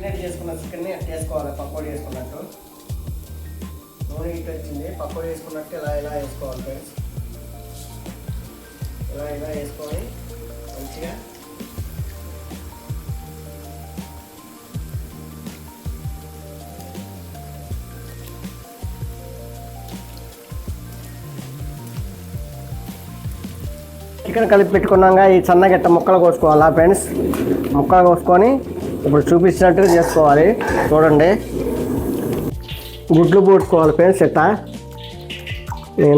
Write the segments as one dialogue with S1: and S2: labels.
S1: Marinate చేసుకున్న చికెన్ని అట్లా వేసుకోవాలి. పకోడీ వేసుకున్నట్టు నూనె ఇటు వచ్చింది. పకోడీ వేసుకున్నట్టు ఇలా వేసుకోవాలి ఫ్రెండ్స్. ఇలా వేసుకొని మంచిగా చికెన్ కలిపి పెట్టుకున్నాక ఈ సన్నగట్ట ముక్కలు కోసుకోవాలా ఫ్రెండ్స్. ముక్కలు కోసుకొని ఇప్పుడు చూపించినట్టుగా చేసుకోవాలి. చూడండి, గుడ్లు పూడ్చుకోవాలి ఫ్రెండ్స్. ఇట్లా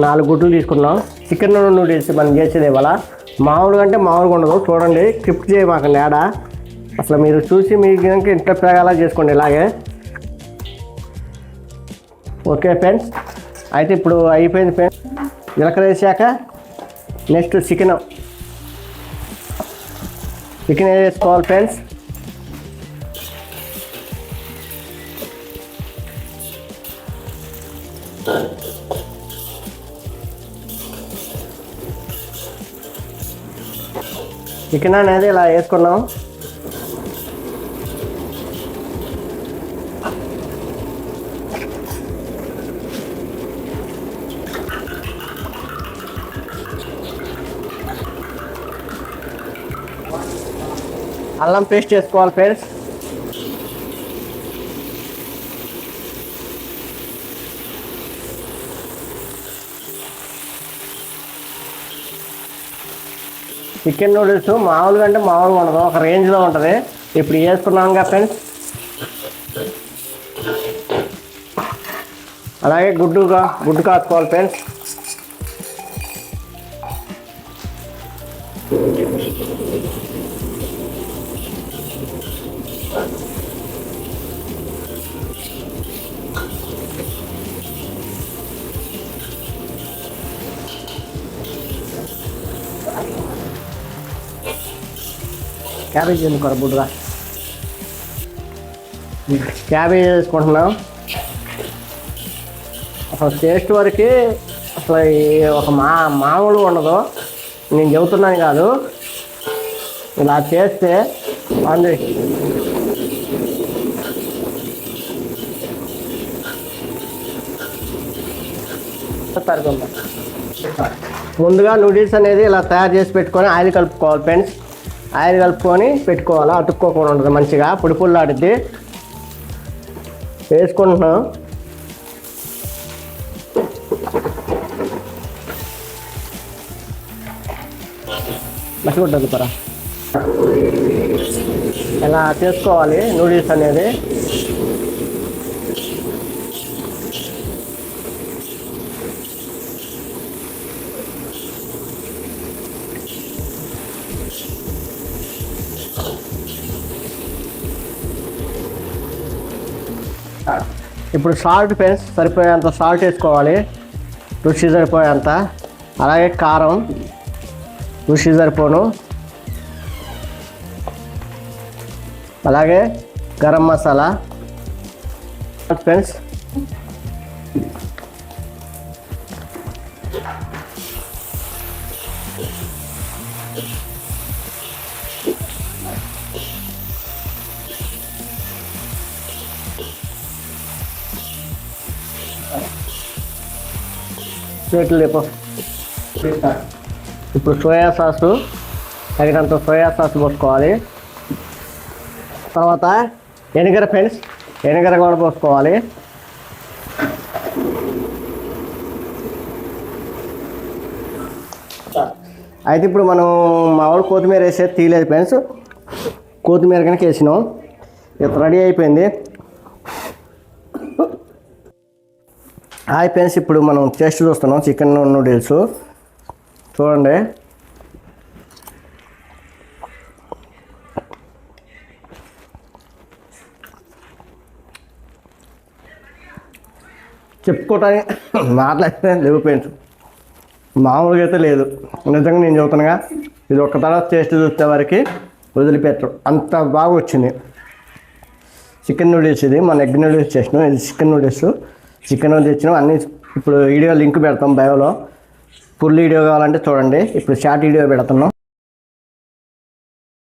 S1: 4 గుడ్లు తీసుకున్నాం. చికెన్ నూడిల్స్ మనం చేసేది ఇవాళ మామూలుగా అంటే మామూలుగా ఉండదు. చూడండి, స్కిప్ చేయమాకండి ఏడా. అసలు మీరు చూసి మీకు కనుక ఇంట్లో ప్రకాలా చేసుకోండి ఇలాగే. ఓకే ఫ్రెండ్స్, అయితే ఇప్పుడు అయిపోయింది ఫ్రెండ్స్. జీలకర్ర వేసాక నెక్స్ట్ చికెన్ వేసుకోవాలి ఫ్రెండ్స్. చికెన్ అనేది ఇలా వేసుకున్నాం. అల్లం పేస్ట్ చేసుకోవాలి ఫ్రెండ్స్. చికెన్ నూడిల్స్ మామూలుగా అంటే మామూలుగా ఉండదు, ఒక రేంజ్లో ఉంటుంది. ఇప్పుడు వేసుకున్నాం కదా ఫ్రెండ్స్. అలాగే గుడ్డు కాసుకోవాలి ఫ్రెండ్స్. క్యాబేజ్ ఎందుకు బుడ్డుగా క్యాబేజ్ వేసుకుంటున్నాం. అసలు టేస్ట్ వరకు అసలు ఒక మామూలు ఉండదు. నేను చెబుతున్నాను కాదు, ఇలా చేస్తే అంది. ముందుగా నూడిల్స్ అనేది ఇలా తయారు చేసి పెట్టుకొని ఆయిల్ కలుపుకోవాలి ఫ్రెండ్స్. ఆయిల్ కలుపుకొని పెట్టుకోవాలి, అతుక్కోకుండా ఉంటుంది, మంచిగా పొడి పొడిలాడిద్ది. వేసుకుంటున్నాం. మర్చిపోతుంది పరా. ఇలా చేసుకోవాలి నూడిల్స్ అనేది. ఇప్పుడు సాల్ట్ ఫ్రెండ్స్, సరిపోయేంత సాల్ట్ వేసుకోవాలి, రుచి సరిపోయేంత. అలాగే కారం రుచి సరిపోను. అలాగే గరం మసాలా ఫ్రెండ్స్. ప్లేట్లు లేపో. ఇప్పుడు సోయా సాసు, తగినంత సోయా సాస్ పోసుకోవాలి. తర్వాత వెనిగర్ ఫ్రెండ్స్, వెనిగర్ కూడా పోసుకోవాలి. అయితే ఇప్పుడు మనం మామూలు కొత్తిమీర వేసేది తీయలేదు ఫ్రెండ్స్. కొత్తిమీర కనుక వేసినాం. ఇప్పుడు రెడీ అయిపోయింది. హాయ్ ఫ్రెండ్స్, ఇప్పుడు మనం టేస్ట్ చూస్తున్నాం చికెన్ నూడిల్స్. చూడండి, చెప్పుకోవటానికి మాట్లాడితే లేవు ఫ్రెండ్స్, మామూలుగా అయితే లేదు. నిజంగా నేను చెబుతున్నాగా, ఇది ఒక్క తర్వాత టేస్ట్ చూస్తే వరకు వదిలిపెట్టరు, అంత బాగా వచ్చింది చికెన్ నూడిల్స్. ఇది మన ఎగ్ నూడిల్స్ చేసినాం, ఇది చికెన్ నూడిల్స్. చికెన్ తెచ్చినాం అన్నీ. ఇప్పుడు వీడియో లింక్ పెడతాం బయోలో. ఫుల్ వీడియో కావాలంటే చూడండి. ఇప్పుడు షార్ట్ వీడియో పెడుతున్నాం.